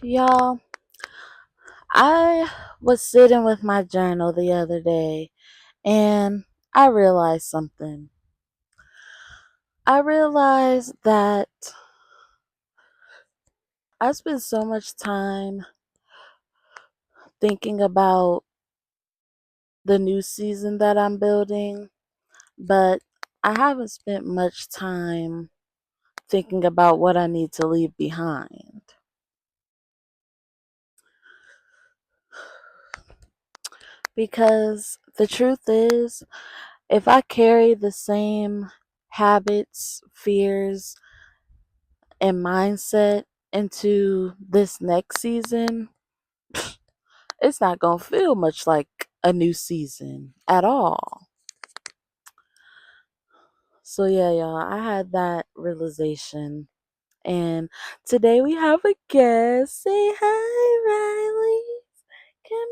Y'all, I was sitting with my journal the other day and I realized something. I realized that I spend so much time thinking about the new season that I'm building, but I haven't spent much time thinking about what I need to leave behind. Because the truth is, if I carry the same habits, fears, and mindset into this next season, it's not going to feel much like a new season at all. So, yeah, y'all, I had that realization. And today we have a guest. Say hi, Riley. Come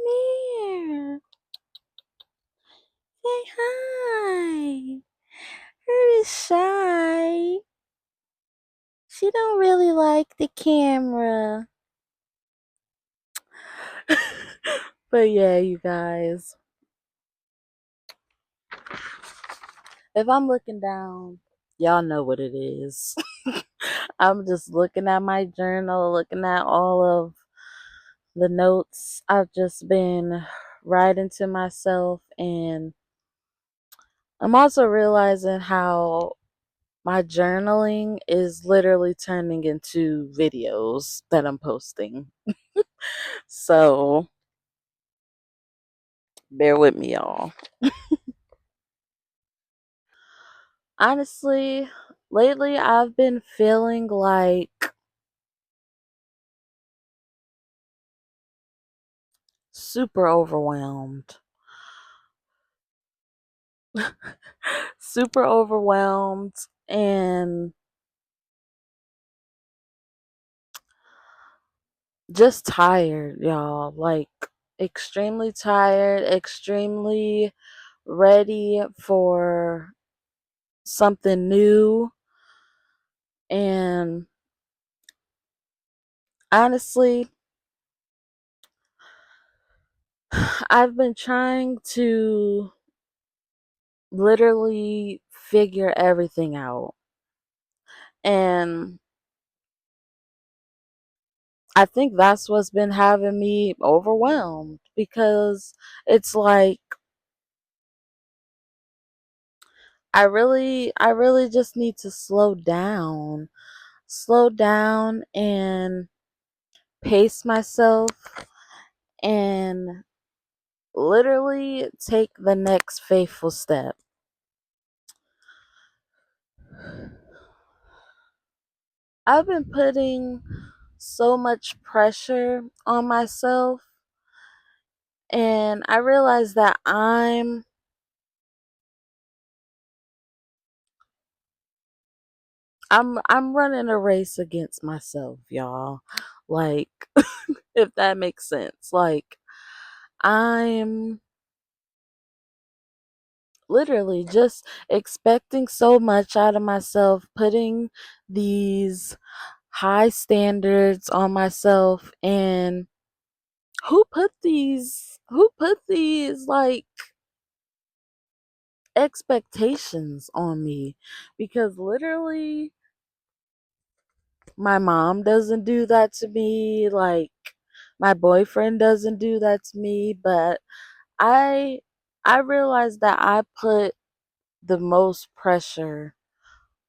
here. Say hi. Her is shy. She don't really like the camera. But yeah, you guys. If I'm looking down, y'all know what it is. I'm just looking at my journal, looking at all of the notes I've just been writing to myself, and I'm also realizing how my journaling is literally turning into videos that I'm posting. So, bear with me, y'all. Honestly, lately I've been feeling like super overwhelmed. Super overwhelmed and just tired, y'all. Like, extremely tired, extremely ready for something new. And honestly, I've been trying to literally figure everything out. And I think that's what's been having me overwhelmed because it's like I really just need to slow down. Slow down and pace myself and literally take the next faithful step. I've been putting so much pressure on myself, and I realize that I'm running a race against myself, y'all. Like, if that makes sense. Like, I'm literally just expecting so much out of myself, putting these high standards on myself, and who put these like expectations on me? Because literally my mom doesn't do that to me, like my boyfriend doesn't do that to me, but I I realized that I put the most pressure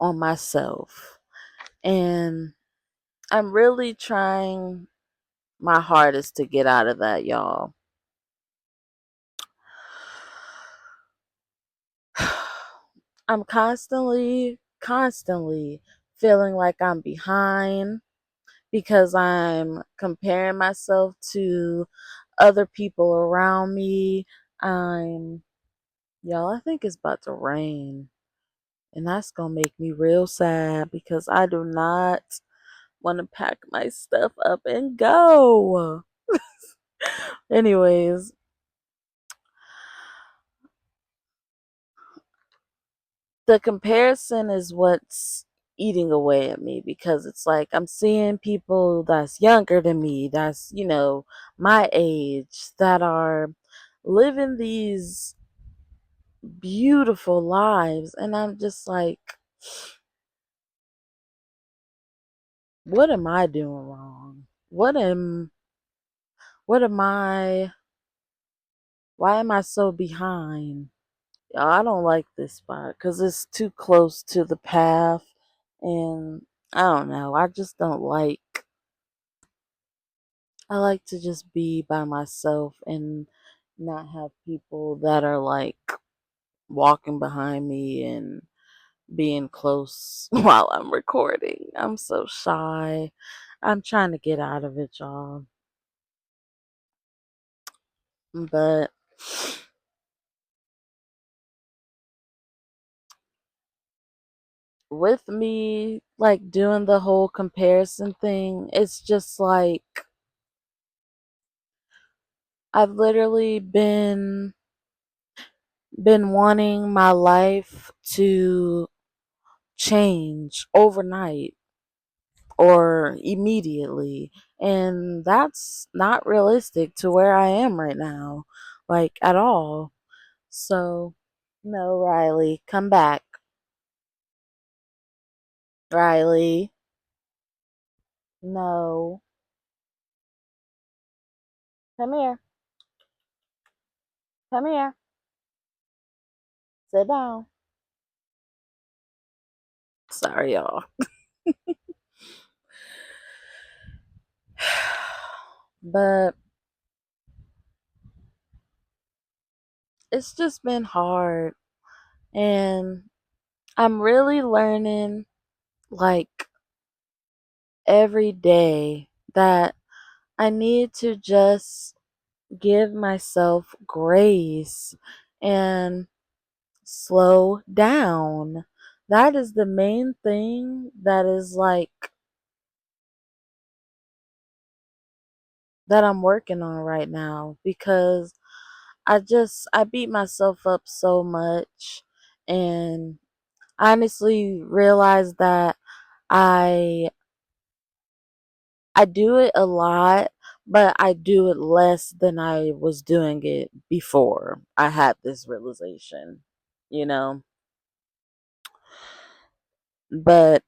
on myself. And I'm really trying my hardest to get out of that, y'all. I'm constantly feeling like I'm behind because I'm comparing myself to other people around me. I'm, y'all, I think it's about to rain. And that's going to make me real sad because I do not want to pack my stuff up and go. Anyways, the comparison is what's eating away at me because it's like I'm seeing people that's younger than me, that's, my age, that are living these beautiful lives. And I'm just like, what am I doing wrong? What am I, why am I so behind? I don't like this spot because it's too close to the path. And I don't know. I like to just be by myself and not have people that are like walking behind me and being close while I'm recording. I'm so shy. I'm trying to get out of it, y'all. But with me like doing the whole comparison thing, it's just like I've literally been wanting my life to change overnight or immediately, and that's not realistic to where I am right now, like at all. So no, Riley, come back. Riley, no, come here, come here, sit down. Sorry, y'all. But it's just been hard, and I'm really learning like every day that I need to just give myself grace and slow down. That is the main thing that is like that I'm working on right now, because I beat myself up so much, and honestly realized that I I do it a lot, but I do it less than I was doing it before I had this realization, you know? But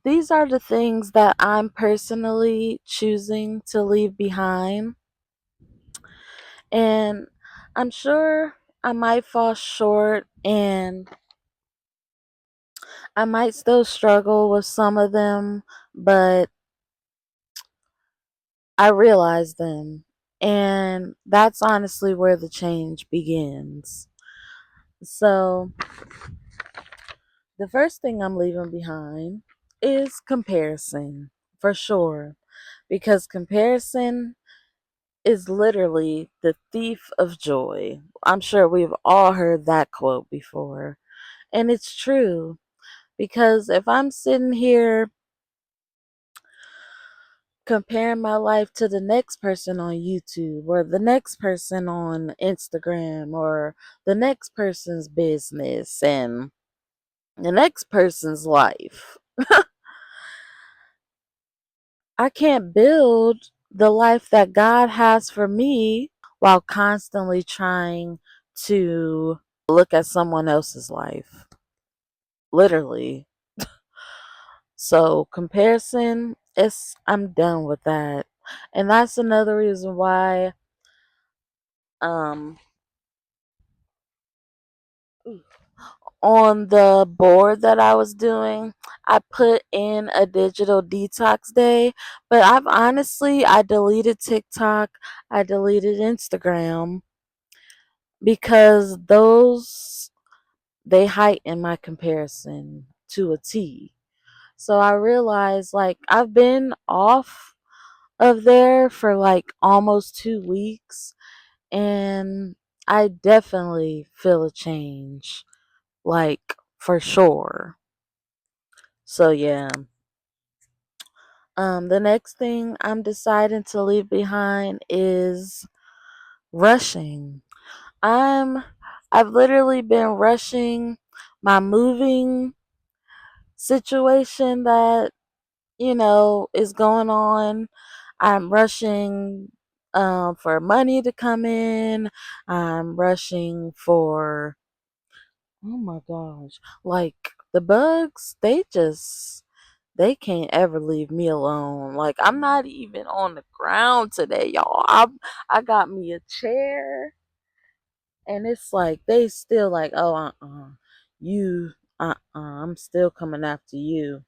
these are the things that I'm personally choosing to leave behind. And I'm sure I might fall short and I might still struggle with some of them, but I realize them. And that's honestly where the change begins. So, the first thing I'm leaving behind is comparison, for sure. Because comparison is literally the thief of joy. I'm sure we've all heard that quote before. And it's true. Because if I'm sitting here comparing my life to the next person on YouTube or the next person on Instagram or the next person's business and the next person's life, I can't build the life that God has for me while constantly trying to look at someone else's life. Literally. So, comparison, I'm done with that. And that's another reason why um on the board that I was doing, I put in a digital detox day, but I deleted TikTok, I deleted Instagram because those they heighten my comparison to a T. So I realized like I've been off of there for like almost 2 weeks, and I definitely feel a change, like for sure. So yeah. The next thing I'm deciding to leave behind is rushing. I'm I've literally been rushing my moving situation that, is going on. I'm rushing for money to come in. I'm rushing for, oh my gosh, like the bugs, they can't ever leave me alone. Like I'm not even on the ground today, y'all. I got me a chair, and it's like they still like, oh, you, I'm still coming after you.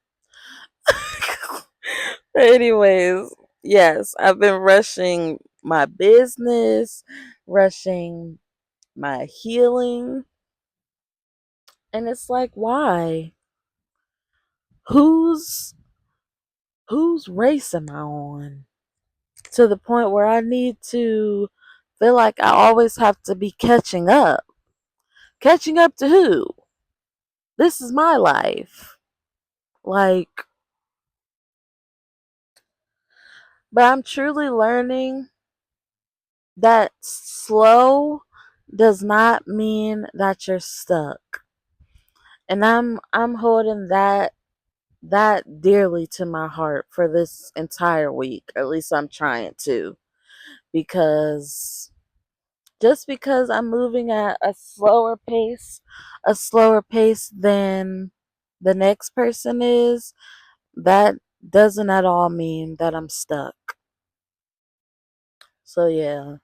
Anyways, yes, I've been rushing my business, rushing my healing, and it's like, why? Whose whose race am I on? To the point where I need to feel like I always have to be catching up. Catching up to who? This is my life. Like, but I'm truly learning that slow does not mean that you're stuck. And I'm holding that dearly to my heart for this entire week. At least I'm trying to, because just because I'm moving at a slower pace than the next person is, that doesn't at all mean that I'm stuck. So yeah.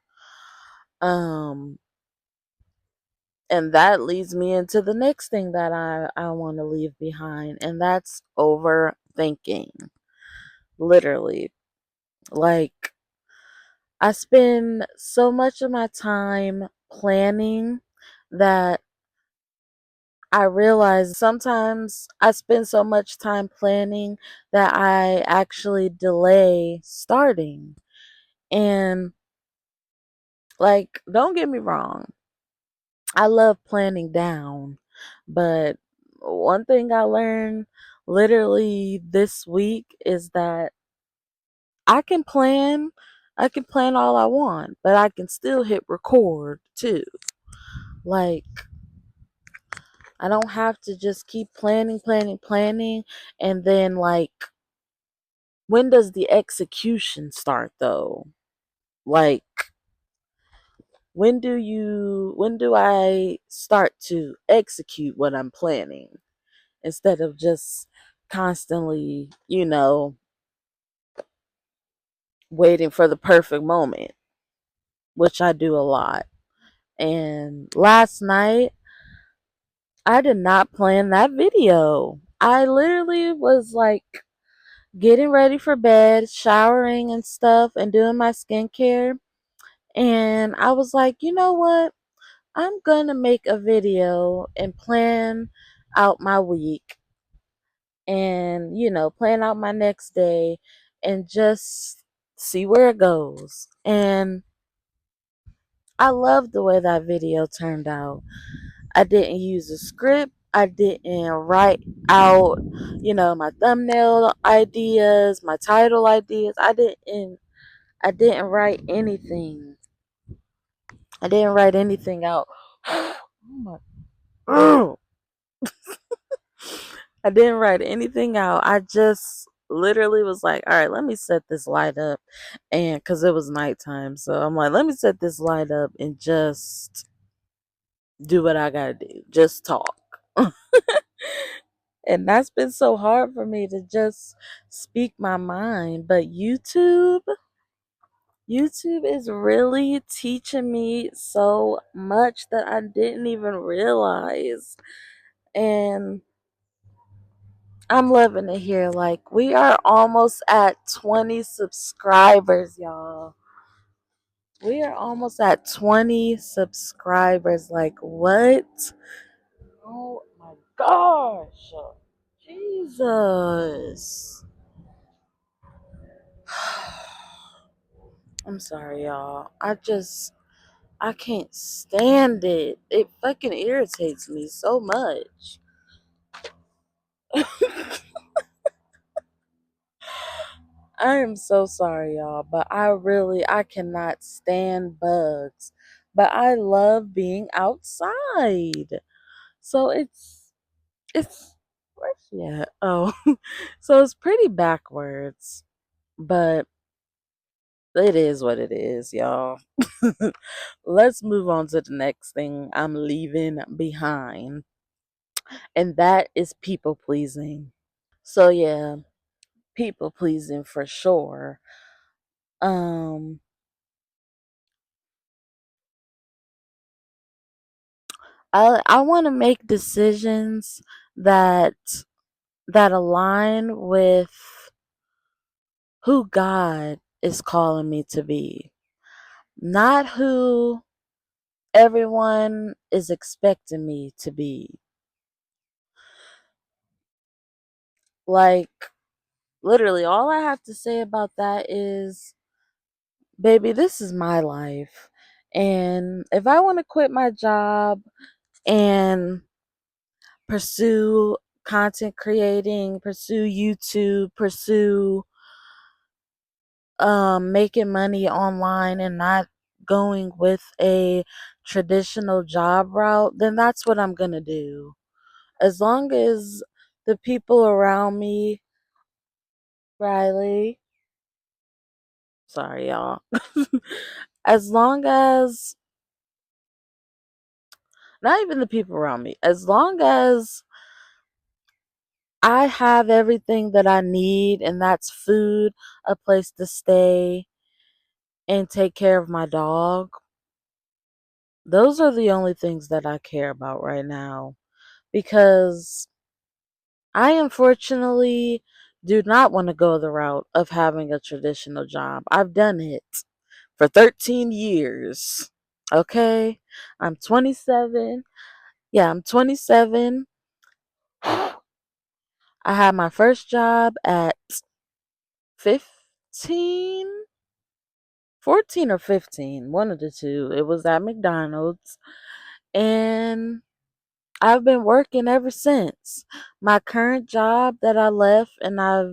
Um and that leads me into the next thing that I want to leave behind, and that's overthinking. Literally. Like, I spend so much of my time planning that I realize sometimes I spend so much time planning that I actually delay starting. And, like, don't get me wrong, I love planning down, but one thing I learned literally this week is that I can plan, I can plan all I want, but I can still hit record too. Like, I don't have to just keep planning, planning, planning, and then, like, when does the execution start though? Like, when do I start to execute what I'm planning instead of just constantly, waiting for the perfect moment, which I do a lot. And last night I did not plan that video. I literally was like getting ready for bed, showering and stuff, and doing my skincare. And I was like, you know what? I'm gonna make a video and plan out my week, and, plan out my next day, and just see where it goes. And I love the way that video turned out. I didn't use a script. I didn't write out, my thumbnail ideas, my title ideas. I didn't write anything. I didn't write anything out. Oh my I didn't write anything out. I just literally was like, all right, let me set this light up. And because it was nighttime. So I'm like, let me set this light up and just do what I got to do. Just talk. And that's been so hard for me to just speak my mind. But YouTube is really teaching me so much that I didn't even realize. And I'm loving it here. Like, we are almost at 20 subscribers, y'all. We are almost at 20 subscribers. Like, what? Oh my gosh. Jesus. I'm sorry, y'all. I can't stand it. It fucking irritates me so much. I am so sorry, y'all, but I cannot stand bugs. But I love being outside. So it's Where's she at? Oh, so it's pretty backwards, but it is what it is, y'all. Let's move on to the next thing I'm leaving behind, and that is people pleasing. So yeah, people pleasing for sure. Um, I want to make decisions that align with who God is calling me to be, not who everyone is expecting me to be. Like, literally, all I have to say about that is, baby, this is my life. And if I want to quit my job and pursue content creating, pursue YouTube, pursue making money online and not going with a traditional job route, then that's what I'm going to do. As long as the people around me, Riley, sorry y'all, as long as, not even the people around me, as long as I have everything that I need, and that's food, a place to stay, and take care of my dog, those are the only things that I care about right now. Because I unfortunately do not want to go the route of having a traditional job. I've done it for 13 years. Okay? I'm 27. Yeah, I'm 27. I had my first job at 15, 14 or 15, one of the two. It was at McDonald's. And I've been working ever since. My current job that I left, and I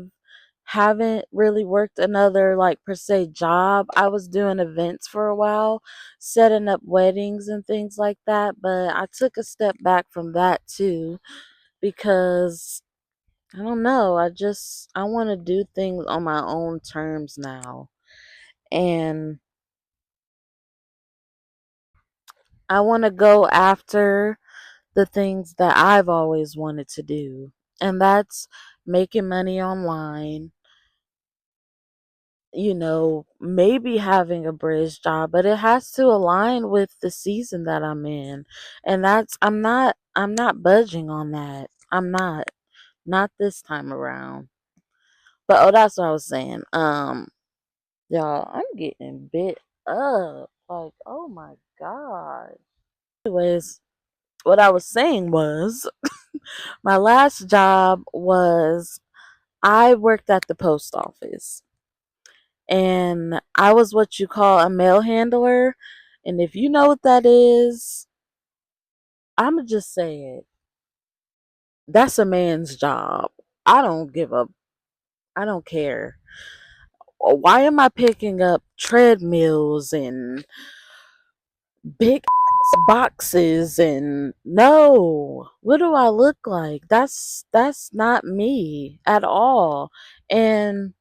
haven't really worked another, like, per se job. I was doing events for a while, setting up weddings and things like that, but I took a step back from that too because I don't know, I want to do things on my own terms now. And I want to go after the things that I've always wanted to do. And that's making money online, maybe having a bridge job, but it has to align with the season that I'm in. And I'm not budging on that. I'm not this time around. But that's what I was saying. Y'all, I'm getting bit up. Like, oh my god. Anyways, what I was saying was my last job was I worked at the post office, and I was what you call a mail handler. And if you know what that is, I'm going to just say it. That's a man's job. I don't give a, I don't care. Why am I picking up treadmills and big boxes? And no, what do I look like? That's not me at all. And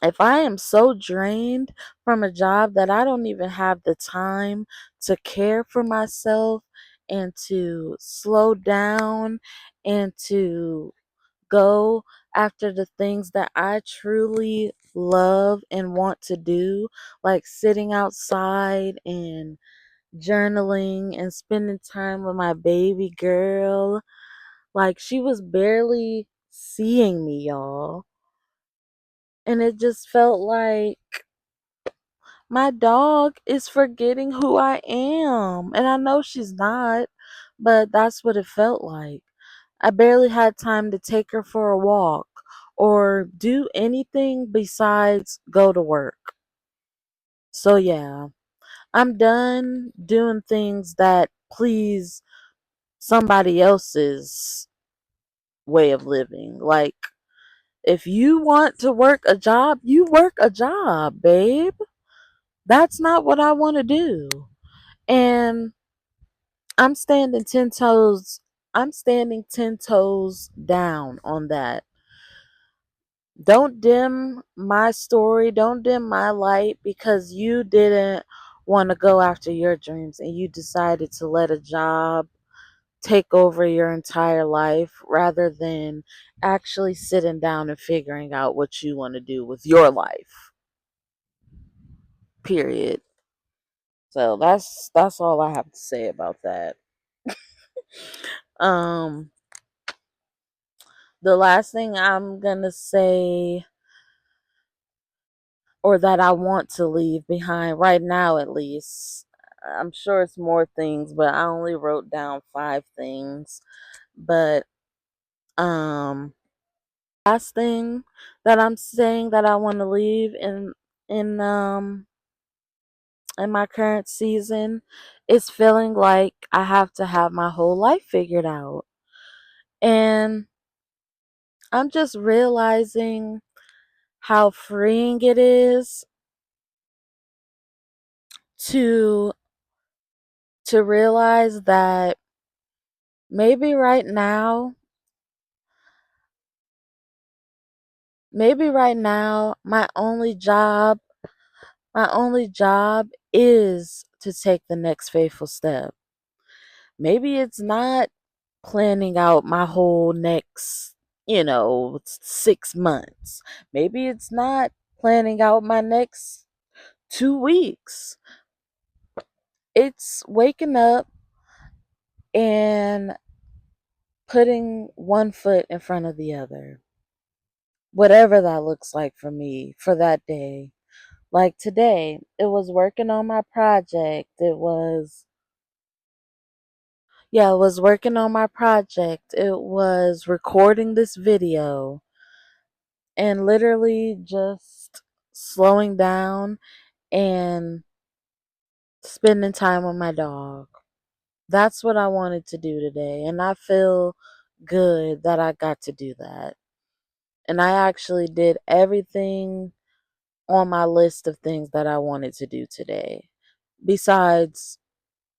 if I am so drained from a job that I don't even have the time to care for myself and to slow down and to go after the things that I truly love and want to do, like sitting outside and journaling and spending time with my baby girl. Like, she was barely seeing me, y'all. And it just felt like my dog is forgetting who I am. And I know she's not, but that's what it felt like. I barely had time to take her for a walk or do anything besides go to work. So, yeah, I'm done doing things that please somebody else's way of living. Like, if you want to work a job, you work a job, babe. That's not what I want to do. And I'm standing 10 toes. I'm standing 10 toes down on that. Don't dim my story, don't dim my light because you didn't want to go after your dreams and you decided to let a job take over your entire life rather than actually sitting down and figuring out what you want to do with your life. Period. So that's all I have to say about that. Um the last thing I'm going to say, or that I want to leave behind right now at least. I'm sure it's more things, but I only wrote down 5 things. But um last thing that I'm saying that I want to leave in in my current season is feeling like I have to have my whole life figured out. And I'm just realizing how freeing it is to realize that maybe right now, maybe right now my only job is to take the next faithful step. Maybe it's not planning out my whole next, 6 months. Maybe it's not planning out my next 2 weeks. It's waking up and putting one foot in front of the other. Whatever that looks like for me for that day. Like today, it was working on my project. It was working on my project. It was recording this video and literally just slowing down and spending time with my dog. That's what I wanted to do today, and I feel good that I got to do that. And I actually did everything on my list of things that I wanted to do today. Besides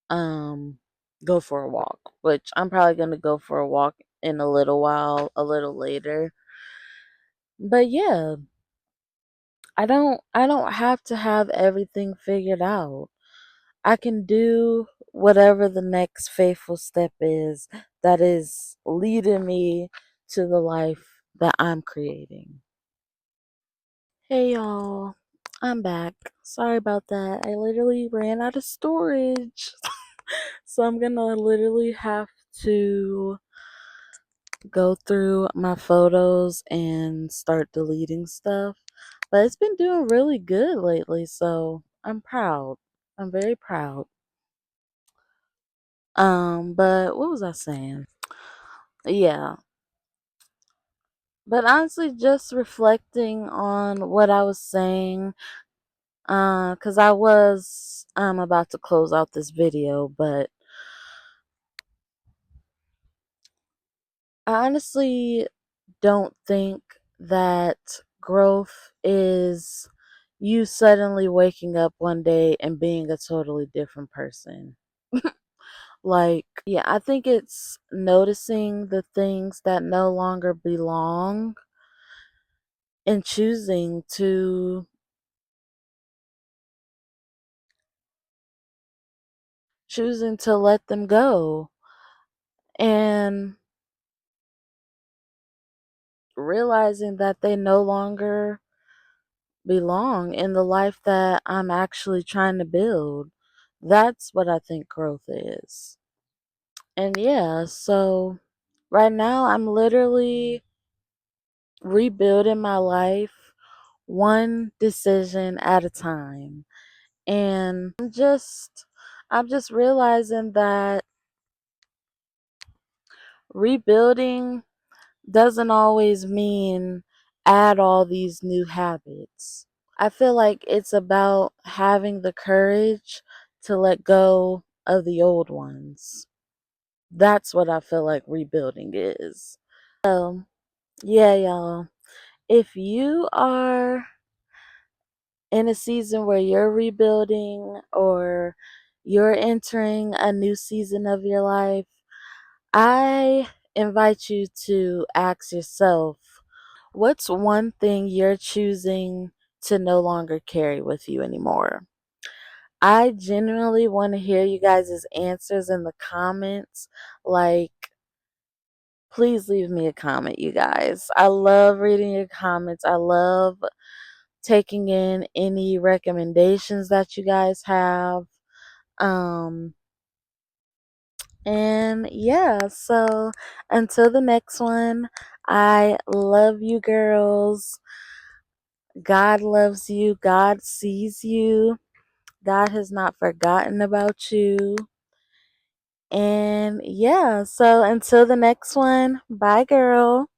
go for a walk, which I'm probably going to go for a walk in a little while, a little later. But yeah, I don't have to have everything figured out. I can do whatever the next faithful step is that is leading me to the life that I'm creating. Hey y'all, I'm back. Sorry about that. I literally ran out of storage. So I'm gonna literally have to go through my photos and start deleting stuff. But it's been doing really good lately, so I'm proud. I'm very proud. But what was I saying? Yeah. But honestly, just reflecting on what I was saying, cause I was about to close out this video, but I honestly don't think that growth is you suddenly waking up one day and being a totally different person. Like, yeah, I think it's noticing the things that no longer belong and choosing to let them go and realizing that they no longer belong in the life that I'm actually trying to build. That's what I think growth is. And yeah, so right now I'm literally rebuilding my life one decision at a time. And I'm just realizing that rebuilding doesn't always mean add all these new habits. I feel like it's about having the courage to let go of the old ones. That's what I feel like rebuilding is. So, yeah, y'all. If you are in a season where you're rebuilding or you're entering a new season of your life, I invite you to ask yourself, what's one thing you're choosing to no longer carry with you anymore? I genuinely want to hear you guys' answers in the comments. Like, please leave me a comment, you guys. I love reading your comments. I love taking in any recommendations that you guys have. Um, and yeah, so until the next one, I love you girls. God loves you. God sees you. God has not forgotten about you. And yeah, so until the next one, bye, girl.